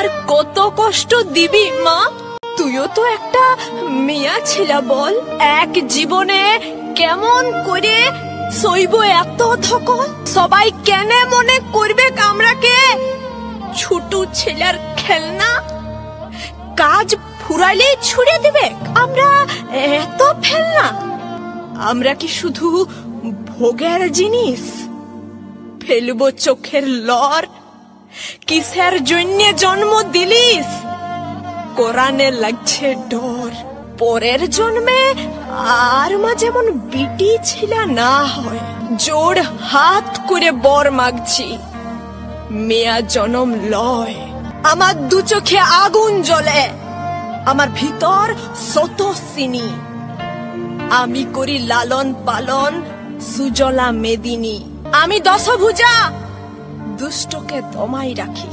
আর কত কষ্ট দিবি মা? তুইও তো একটা মেয়া ছিলা, বল এক জীবনে কেমন করে সইব এত ধকল? সবাই কেনে মনে করবে আমরাকে ছোট ছেলের খেলনা? কাজ ফুরাইলে ছুড়ে দিবে আমরা এত ফেলনা? আমরা কি শুধু ভোগের জিনিস? ফেলবো চোখের লর? কিসের জন্য জন্ম দিলিস? কোরআনে লাগছে ডর। পরের জন্মে আর মা যেমন বিটি ছিলা না হয়, জোড় হাত করে বর মাগছি মেয়া জনম লয়। আমার দু চোখে আগুন জ্বলে, আমার ভিতর শত সিনি। আমি করি লালন পালন সুজলা মেদিনী। আমি দশভুজা, দুষ্টকে দমাই রাখি।